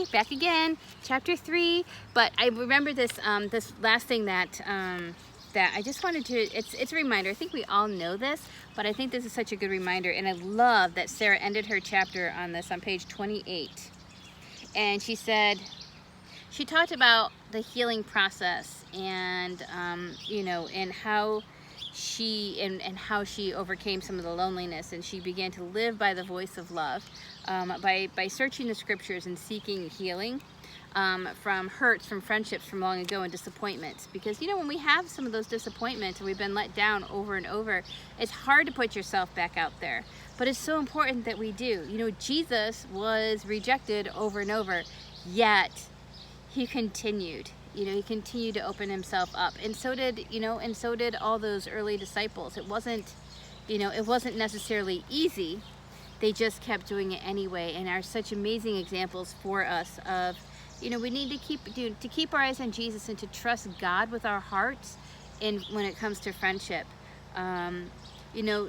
Okay, back again, chapter 3. But I remember this this last thing that that I just wanted to, it's a reminder. I think we all know this, but I think this is such a good reminder. And I love that Sarah ended her chapter on this on page 28. And she said, she talked about the healing process and, you know, and how she how she overcame some of the loneliness, and she began to live by the voice of love, by searching the scriptures and seeking healing from hurts, from friendships from long ago, and disappointments. Because, you know, when we have some of those disappointments and we've been let down over and over, it's hard to put yourself back out there. But it's so important that we do. You know, Jesus was rejected over and over, yet he continued. You know, he continued to open himself up, and so did, you know, and so did all those early disciples. It wasn't, you know, it wasn't necessarily easy. They just kept doing it anyway, and are such amazing examples for us of, you know, we need to keep our eyes on Jesus and to trust God with our hearts. And when it comes to friendship, you know,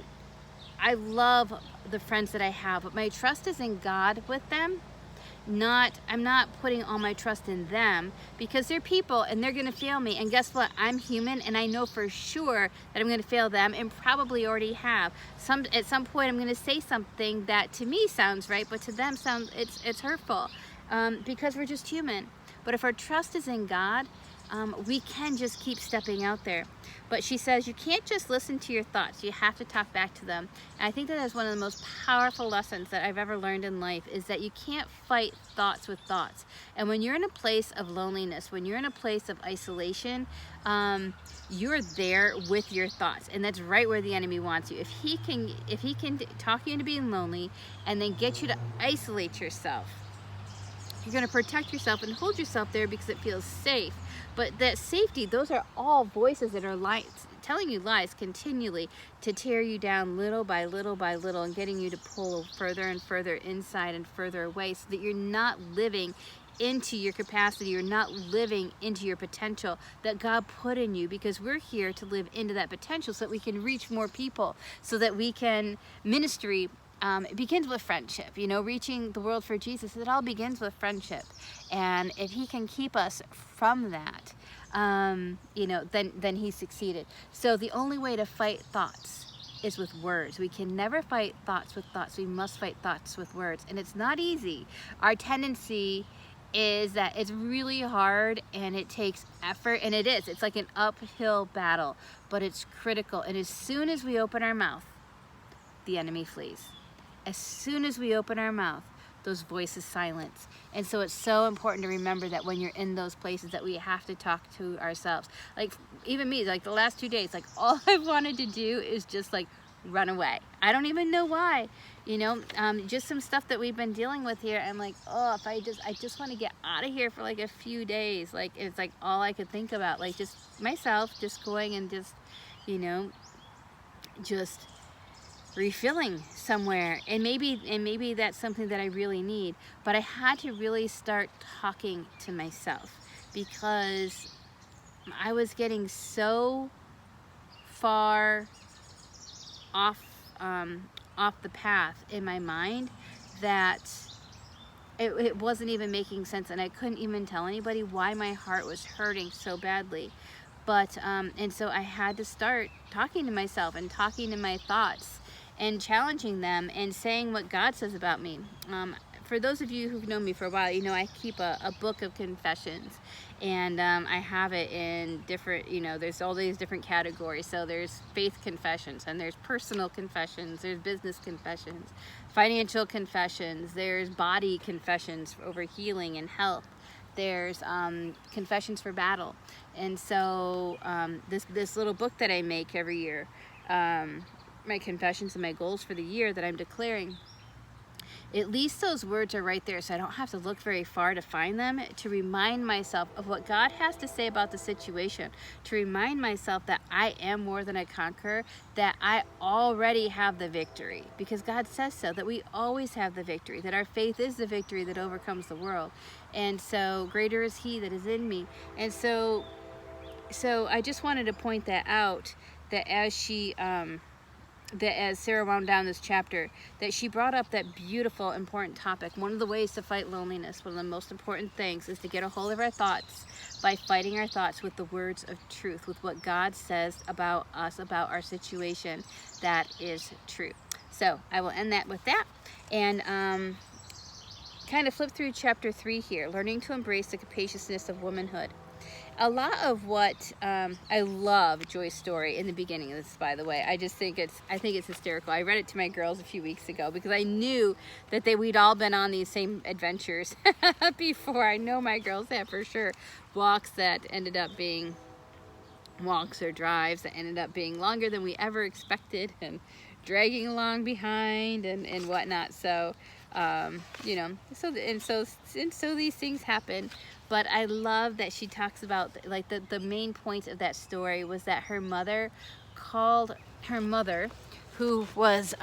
I love the friends that I have, but my trust is in God with them. I'm not putting all my trust in them, because they're people and they're going to fail me. And guess what? I'm human, and I know for sure that I'm going to fail them, and probably already have. At some point I'm going to say something that to me sounds right, but to them it's hurtful, because we're just human. But if our trust is in God, we can just keep stepping out there. But she says you can't just listen to your thoughts. You have to talk back to them. And I think that is one of the most powerful lessons that I've ever learned in life, is that you can't fight thoughts with thoughts. And when you're in a place of loneliness, when you're in a place of isolation, you're there with your thoughts, and that's right where the enemy wants you. If he can talk you into being lonely and then get you to isolate yourself, you're going to protect yourself and hold yourself there because it feels safe. But that safety, those are all voices that are telling you lies continually to tear you down little by little by little, and getting you to pull further and further inside and further away, so that you're not living into your capacity. You're not living into your potential that God put in you, because we're here to live into that potential so that we can reach more people, so that we can ministry. It begins with friendship, you know, reaching the world for Jesus. It all begins with friendship. And if he can keep us from that, you know, then he succeeded. So the only way to fight thoughts is with words. We can never fight thoughts with thoughts. We must fight thoughts with words. And it's not easy. Our tendency is that it's really hard, and it takes effort, and it is. It's like an uphill battle, but it's critical. And as soon as we open our mouth, the enemy flees. As soon as we open our mouth, those voices silence. And so it's so important to remember that when you're in those places, that we have to talk to ourselves. Like, even me, like the last 2 days, like all I wanted to do is just like run away. I don't even know why, you know, just some stuff that we've been dealing with here. I'm like, oh, if I just want to get out of here for like a few days. Like, it's like all I could think about, like just myself, just going and just, you know, just refilling somewhere. And maybe that's something that I really need. But I had to really start talking to myself, because I was getting so far off the path in my mind that it wasn't even making sense, and I couldn't even tell anybody why my heart was hurting so badly. But and so I had to start talking to myself and talking to my thoughts and challenging them and saying what God says about me. For those of you who've known me for a while, you know I keep a book of confessions, and I have it in different, you know, there's all these different categories. So there's faith confessions, and there's personal confessions, there's business confessions, financial confessions, there's body confessions over healing and health, there's confessions for battle. And so this little book that I make every year, my confessions and my goals for the year that I'm declaring, at least those words are right there, so I don't have to look very far to find them, to remind myself of what God has to say about the situation, to remind myself that I am more than a conqueror, that I already have the victory, because God says so, that we always have the victory, that our faith is the victory that overcomes the world. And so greater is he that is in me. And so I just wanted to point that out, that as she that as Sarah wound down this chapter, that she brought up that beautiful, important topic. One of the ways to fight loneliness, one of the most important things, is to get a hold of our thoughts by fighting our thoughts with the words of truth, with what God says about us, about our situation. That is true. So I will end that with that, and kind of flip through chapter 3 here, learning to embrace the capaciousness of womanhood. A lot of what I love Joy's story in the beginning of this, by the way. I think it's hysterical. I read it to my girls a few weeks ago because I knew that we'd all been on these same adventures before. I know my girls have for sure. Walks that ended up being walks or drives that ended up being longer than we ever expected, and dragging along behind and whatnot. So you know, so these things happen. But I love that she talks about, like, the main point of that story was that her mother called her mother, who was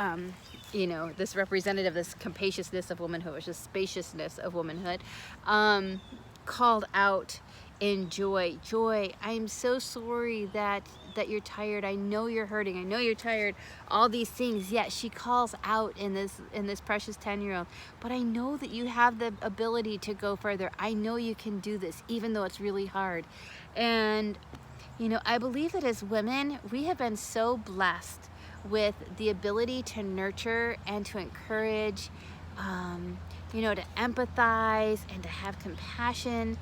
you know, this representative, this capaciousness of womanhood, which is spaciousness of womanhood, called out in Joy, I'm so sorry that you're tired. I know you're hurting. I know you're tired. All these things. Yet she calls out in this precious 10-year-old. But I know that you have the ability to go further. I know you can do this, even though it's really hard. And you know, I believe that as women, we have been so blessed with the ability to nurture and to encourage, you know, to empathize and to have compassion.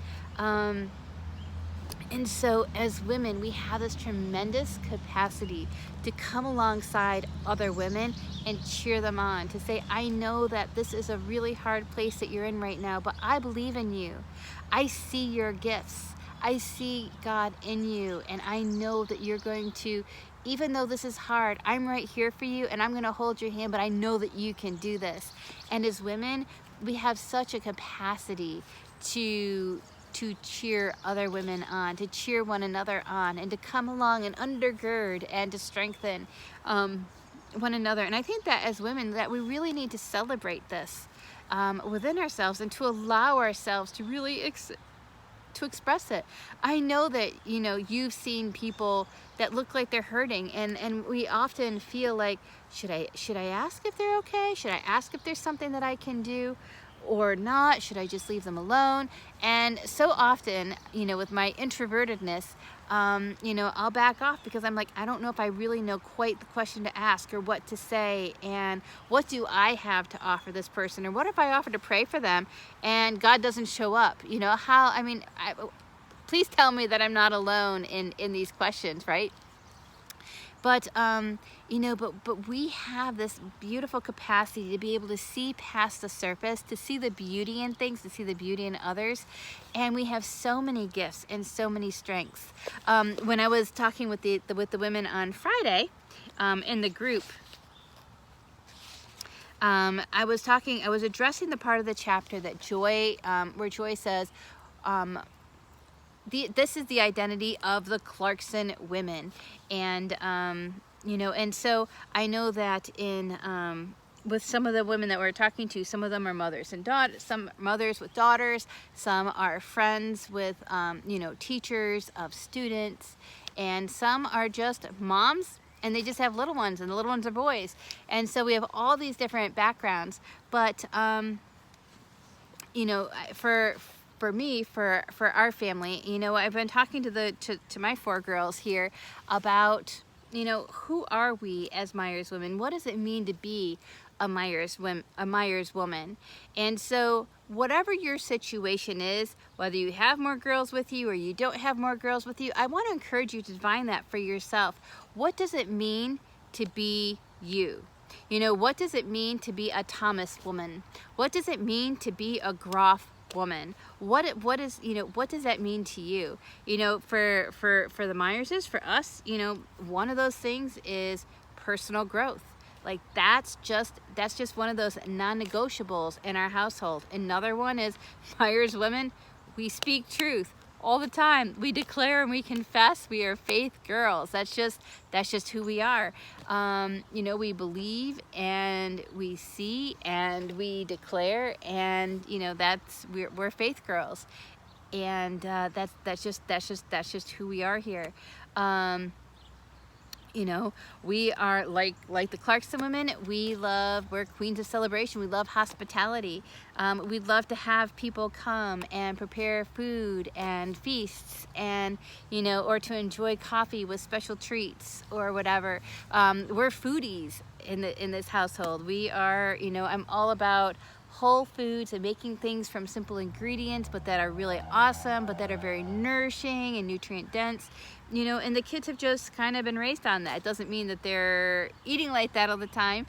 And so as women, we have this tremendous capacity to come alongside other women and cheer them on, to say, I know that this is a really hard place that you're in right now, but I believe in you. I see your gifts. I see God in you, and I know that you're going to, even though this is hard, I'm right here for you, and I'm going to hold your hand, but I know that you can do this. And as women, we have such a capacity to cheer other women on, to cheer one another on, and to come along and undergird and to strengthen one another. And I think that as women, that we really need to celebrate this within ourselves, and to allow ourselves to really to express it. I know that, you know, you've seen people that look like they're hurting, and we often feel like, should I ask if they're okay? Should I ask if there's something that I can do or not? Should I just leave them alone? And so often, you know, with my introvertedness, you know, I'll back off because I'm like, I don't know if I really know quite the question to ask or what to say, and what do I have to offer this person, or what if I offer to pray for them and God doesn't show up? You know, how, I mean, please tell me that I'm not alone in these questions, right? But you know, but we have this beautiful capacity to be able to see past the surface, to see the beauty in things, to see the beauty in others, and we have so many gifts and so many strengths. When I was talking with the women on Friday in the group, I was addressing the part of the chapter that Joy, where Joy says, this is the identity of the Clarkson women. And you know, and so I know that in with some of the women that we're talking to, some of them are mothers and daughters, some mothers with daughters, some are friends with you know, teachers of students, and some are just moms and they just have little ones, and the little ones are boys. And so we have all these different backgrounds. But you know, for me, for our family, you know, I've been talking to my 4 girls here about, you know, who are we as Myers women? What does it mean to be a Myers woman? And so whatever your situation is, whether you have more girls with you or you don't have more girls with you, I want to encourage you to define that for yourself. What does it mean to be you? You know, what does it mean to be a Thomas woman? What does it mean to be a Groff woman? What is, you know, what does that mean to you? You know, for the Myerses, for us, you know, one of those things is personal growth. Like, that's just one of those non-negotiables in our household. Another one is, Myers women, we speak truth all the time. We declare and we confess. We are faith girls. That's just who we are. You know, we believe and we see and we declare, and you know, we're faith girls, and that's just who we are here. You know, we are like the Clarkson women. We're queens of celebration. We love hospitality. We love to have people come and prepare food and feasts, and or to enjoy coffee with special treats or whatever. We're foodies in this household. We are, I'm all about whole foods and making things from simple ingredients, but that are really awesome, but that are very nourishing and nutrient dense. And the kids have just kind of been raised on that. It doesn't mean that they're eating like that all the time.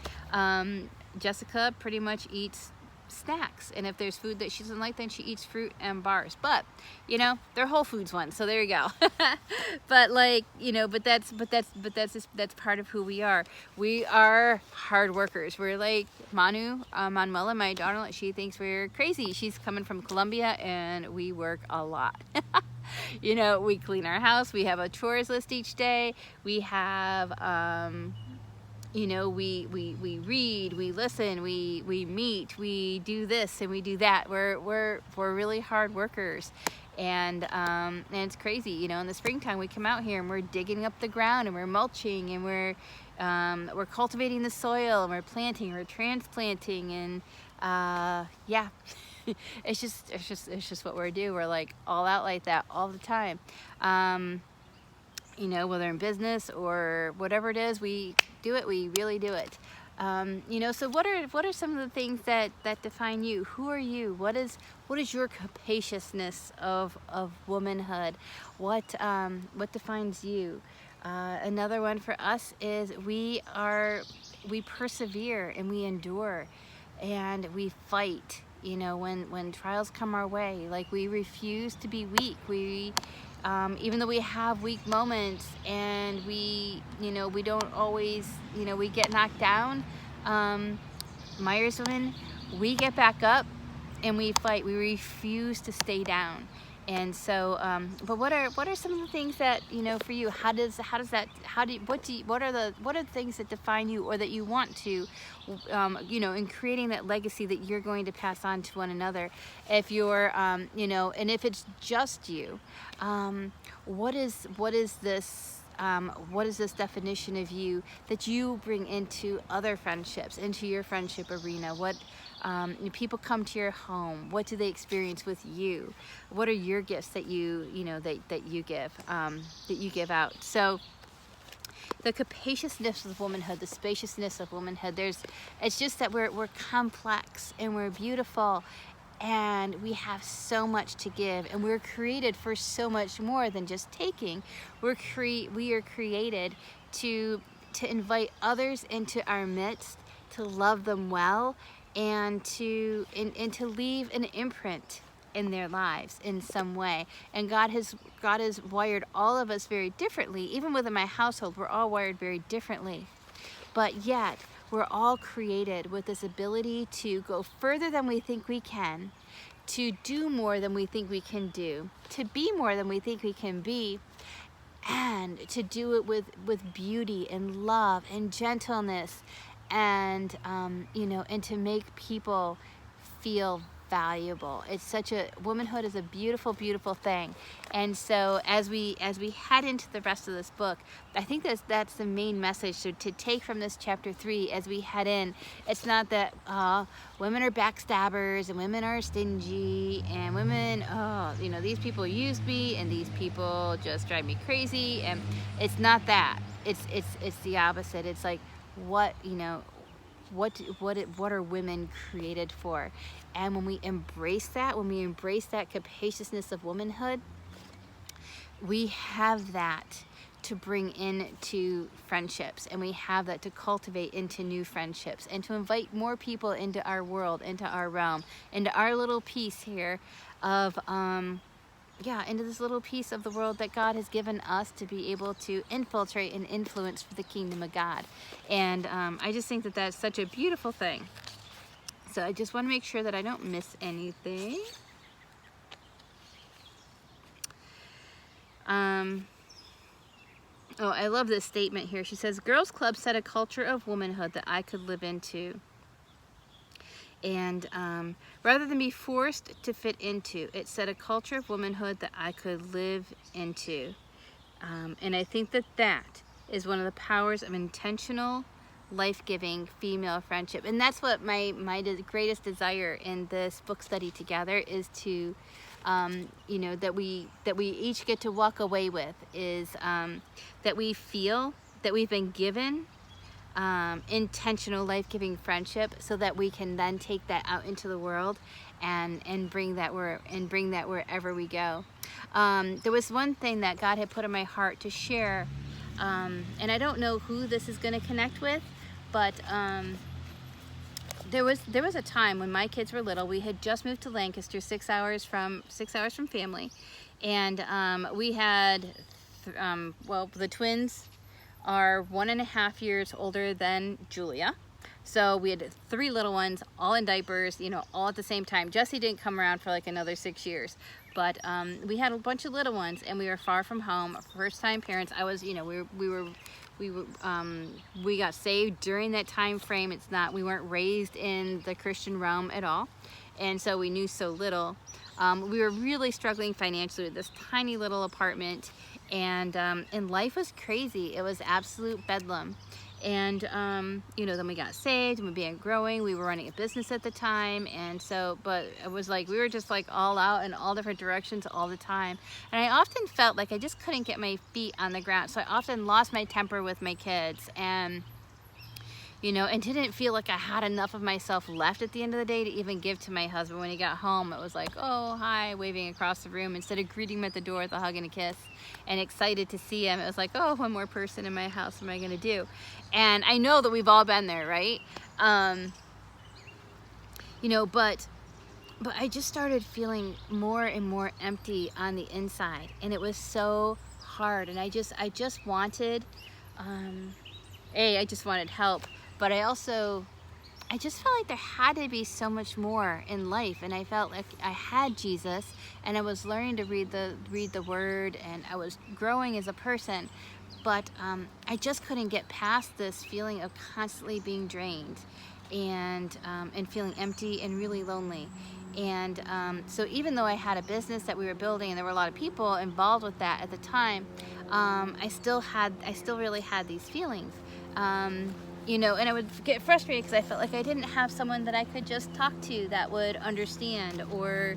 Jessica pretty much eats snacks, and if there's food that she doesn't like, then she eats fruit and bars. But they're Whole Foods ones, so there you go. But that's part of who we are. We are hard workers. We're like Manuela, my daughter. She thinks we're crazy. She's coming from Colombia, and we work a lot. We clean our house. We have a chores list each day. We have, we read, we listen, we meet, we do this and we do that. We're really hard workers, and it's crazy. In the springtime we come out here and we're digging up the ground and we're mulching and we're cultivating the soil and we're planting, we're transplanting, and yeah. It's just what we do. We're like all out like that all the time. Whether in business or whatever it is, we do it. We really do it. So what are some of the things that define you? Who are you? What is your capaciousness of womanhood? What defines you? Another one for us is we persevere and we endure and we fight. When trials come our way, like we refuse to be weak. We even though we have weak moments and we don't always, we get knocked down, Myers women, we get back up and we fight. We refuse to stay down. And so, but what are some of the things that for you? What are the things that define you, or that you want to, in creating that legacy that you're going to pass on to one another? If you're, and if it's just you, what is this? What is this definition of you that you bring into other friendships, into your friendship arena? What people come to your home? What do they experience with you? What are your gifts that you give out? So the capaciousness of womanhood, the spaciousness of womanhood. It's just that we're complex and we're beautiful. And we have so much to give, and we're created for so much more than just taking. We are created to invite others into our midst, to love them well, and to leave an imprint in their lives in some way. And God has wired all of us very differently. Even within my household, we're all wired very differently. But yet, we're all created with this ability to go further than we think we can, to do more than we think we can do, to be more than we think we can be, and to do it with beauty and love and gentleness, and and to make people feel valuable. Womanhood is a beautiful, beautiful thing. And so as we head into the rest of this book, I think that's the main message to take from this chapter 3 as we head in. It's not that women are backstabbers and women are stingy and women, these people use me and these people just drive me crazy. And it's not that. It's the opposite. It's like, what are women created for? And when we embrace that capaciousness of womanhood, we have that to bring into friendships, and we have that to cultivate into new friendships, and to invite more people into our world, into our realm, into our little piece here of into this little piece of the world that God has given us to be able to infiltrate and influence for the kingdom of God. And I just think that that's such a beautiful thing. So I just want to make sure that I don't miss anything. I love this statement here. She says, Girls Club set a culture of womanhood that I could live into. And rather than be forced to fit into, it set a culture of womanhood that I could live into. And I think that is one of the powers of intentional, life-giving female friendship. And that's what my greatest desire in this book study together is to, you know, that we each get to walk away with is that we feel that we've been given intentional, life-giving friendship, so that we can then take that out into the world and bring that wherever we go. There was one thing that God had put in my heart to share, and I don't know who this is going to connect with, but there was a time when my kids were little. We had just moved to Lancaster, 6 hours from family, and we had well, the twins are 1.5 years older than Julia. So we had 3 little ones, all in diapers, you know, all at the same time. Jesse didn't come around for like another 6 years, but we had a bunch of little ones, and we were far from home, first-time parents. I was, you know, we got saved during that time frame. We weren't raised in the Christian realm at all, and so we knew so little. We were really struggling financially with this tiny little apartment, and life was crazy. It was absolute bedlam. And you know, then we got saved and we began growing. We were running a business at the time, and so, but it was like we were just like all out in all different directions all the time. And I often felt like I just couldn't get my feet on the ground, so I often lost my temper with my kids, and you know, and didn't feel like I had enough of myself left at the end of the day to even give to my husband. When he got home, it was like, oh, hi, waving across the room instead of greeting him at the door with a hug and a kiss and excited to see him. It was like, oh, one more person in my house, what am I gonna do? And I know that we've all been there, right? You know, but I just started feeling more and more empty on the inside, and it was so hard. And I just wanted, I just wanted help, but I just felt like there had to be so much more in life, and I felt like I had Jesus, and I was learning to read the Word, and I was growing as a person, but I just couldn't get past this feeling of constantly being drained, and feeling empty and really lonely. And so even though I had a business that we were building, and there were a lot of people involved with that at the time, I still really had these feelings. You know, and I would get frustrated because I felt like I didn't have someone that I could just talk to that would understand, or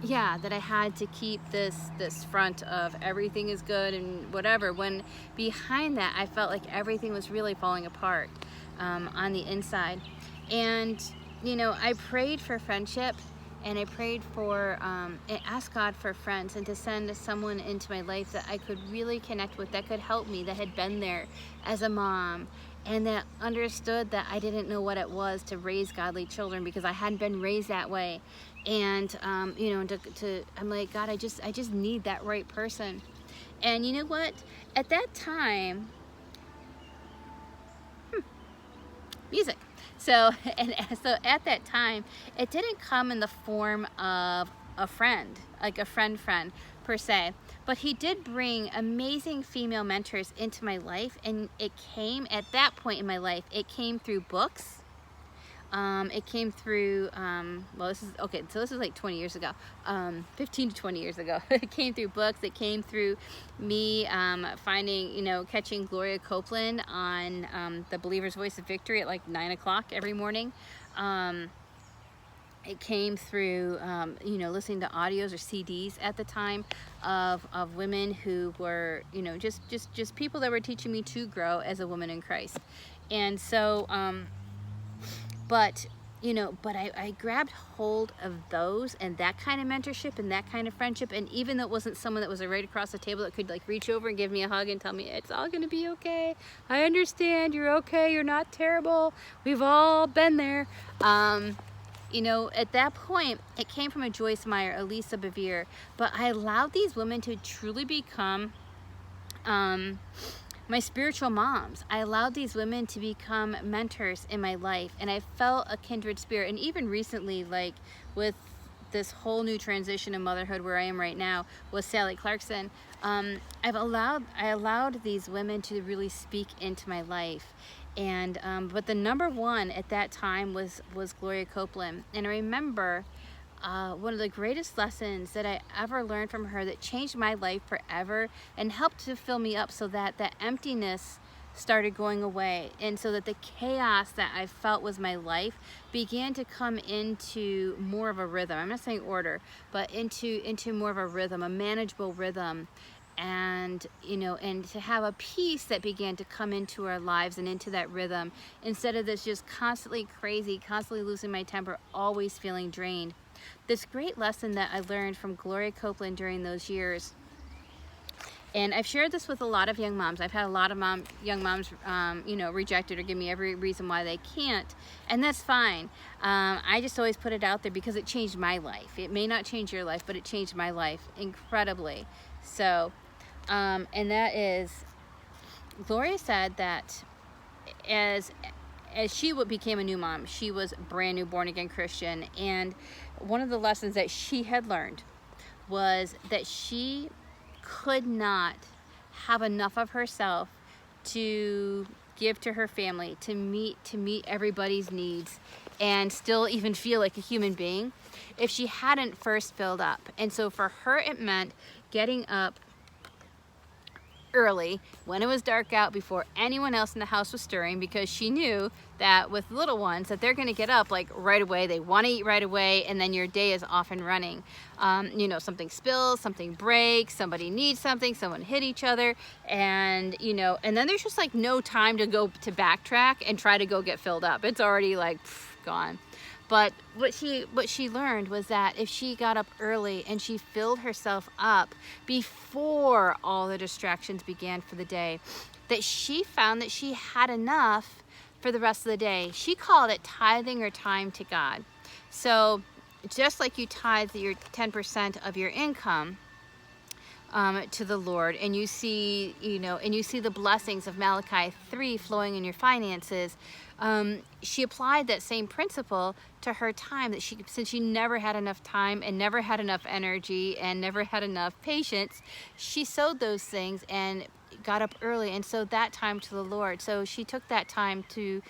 yeah, that I had to keep this front of everything is good and whatever, when behind that I felt like everything was really falling apart on the inside. And you know, I prayed for friendship, and I prayed for and asked God for friends, and to send someone into my life that I could really connect with, that could help me, that had been there as a mom, and that understood that I didn't know what it was to raise godly children because I hadn't been raised that way. And you know, I'm like, God, I just need that right person. And you know what? At that time, music. So at that time, it didn't come in the form of a friend, like a friend per se, but he did bring amazing female mentors into my life, and it came at that point in my life. It came through books. It came through, well, this is like 20 years ago, 15 to 20 years ago. It came through books. It came through me finding, you know, catching Gloria Copeland on the Believer's Voice of Victory at like 9 o'clock every morning. It came through, you know, listening to audios or CDs at the time of women who were, you know, just people that were teaching me to grow as a woman in Christ. And so, but I grabbed hold of those and that kind of mentorship and that kind of friendship. And even though it wasn't someone that was right across the table that could like reach over and give me a hug and tell me it's all gonna be okay, I understand, you're okay, you're not terrible, we've all been there. You know, at that point, it came from a Joyce Meyer, a Lisa Bevere, but I allowed these women to truly become my spiritual moms. I allowed these women to become mentors in my life, and I felt a kindred spirit. And even recently, like with this whole new transition of motherhood where I am right now with Sally Clarkson, I allowed these women to really speak into my life. And but the number one at that time was Gloria Copeland. And I remember one of the greatest lessons that I ever learned from her, that changed my life forever and helped to fill me up, so that that emptiness started going away, and so that the chaos that I felt was my life began to come into more of a rhythm. I'm not saying order, but into more of a rhythm, a manageable rhythm. And and to have a peace that began to come into our lives and into that rhythm, instead of this just constantly crazy, constantly losing my temper, always feeling drained. This great lesson that I learned from Gloria Copeland during those years, and I've shared this with a lot of young moms. I've had a lot of young moms, rejected or give me every reason why they can't, and that's fine. I just always put it out there because it changed my life. It may not change your life, but it changed my life incredibly. So, and that is, Gloria said that as she became a new mom, she was a brand new born again Christian, and one of the lessons that she had learned was that she could not have enough of herself to give to her family, to meet everybody's needs, and still even feel like a human being if she hadn't first filled up. And so for her, it meant getting up early when it was dark out, before anyone else in the house was stirring, because she knew that with little ones that they're going to get up like right away. They want to eat right away, and then your day is off and running. Something spills, something breaks, somebody needs something, someone hit each other, and and then there's just like no time to go to backtrack and try to go get filled up. It's already like gone. But what she learned was that if she got up early and she filled herself up before all the distractions began for the day, that she found that she had enough for the rest of the day. She called it tithing her time to God. So just like you tithe your 10% of your income to the Lord, and you see the blessings of Malachi 3 flowing in your finances, she applied that same principle to her time, that since she never had enough time and never had enough energy and never had enough patience, she sowed those things and got up early and sowed that time to the Lord. So she took that time to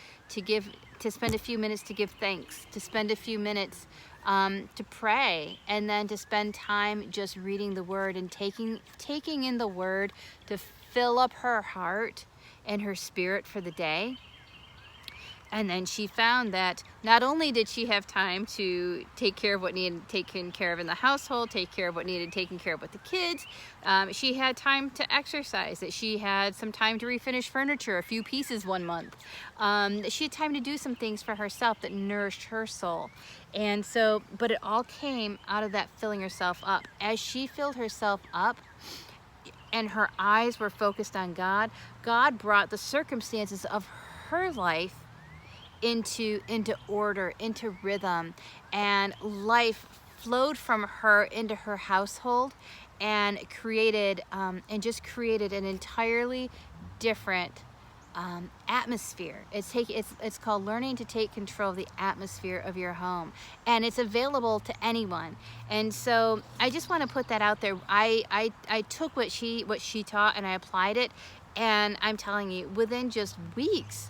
spend a few minutes to give thanks, to spend a few minutes to pray, and then to spend time just reading the Word and taking in the Word to fill up her heart and her spirit for the day. And then she found that not only did she have time to take care of what needed taken care of in the household, take care of what needed taken care of with the kids, she had time to exercise, that she had some time to refinish furniture, a few pieces one month. She had time to do some things for herself that nourished her soul. And so, but it all came out of that filling herself up. As she filled herself up and her eyes were focused on God, God brought the circumstances of her life into order, into rhythm, and life flowed from her into her household, and created an entirely different atmosphere. It's called learning to take control of the atmosphere of your home, and it's available to anyone. And so I just want to put that out there. I took what she taught and I applied it, and I'm telling you, within just weeks,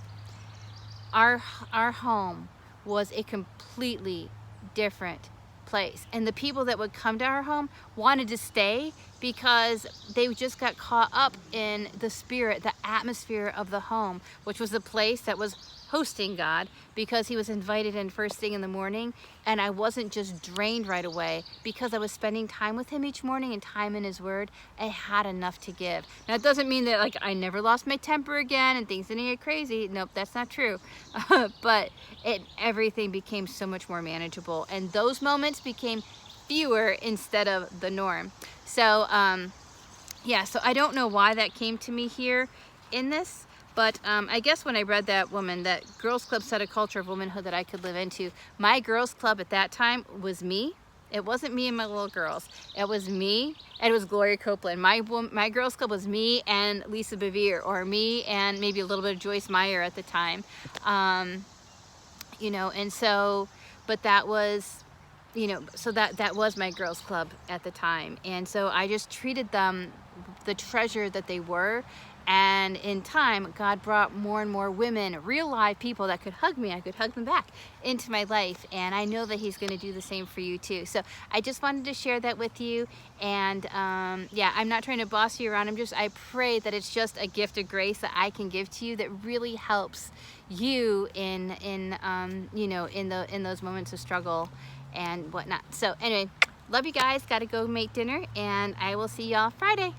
our home was a completely different place, and the people that would come to our home wanted to stay because they just got caught up in the spirit, the atmosphere of the home, which was a place that was hosting God, because he was invited in first thing in the morning, and I wasn't just drained right away because I was spending time with him each morning and time in his word. I had enough to give. Now, it doesn't mean that like I never lost my temper again and things didn't get crazy. Nope, that's not true. But everything became so much more manageable, and those moments became fewer instead of the norm. So so I don't know why that came to me here in this, but I guess when I read that Girls Club set a culture of womanhood that I could live into, my girls club at that time was me. It wasn't me and my little girls. It was me, and it was Gloria Copeland. My girls club was me and Lisa Bevere, or me and maybe a little bit of Joyce Meyer at the time. And so, but that was, so that was my girls club at the time. And so I just treated them the treasure that they were, And in time, God brought more and more women, real live people that could hug me. I could hug them back into my life. And I know that he's going to do the same for you too. So I just wanted to share that with you. And yeah, I'm not trying to boss you around. I pray that it's just a gift of grace that I can give to you that really helps you in you know, in those moments of struggle and whatnot. So anyway, love you guys. Got to go make dinner, and I will see y'all Friday.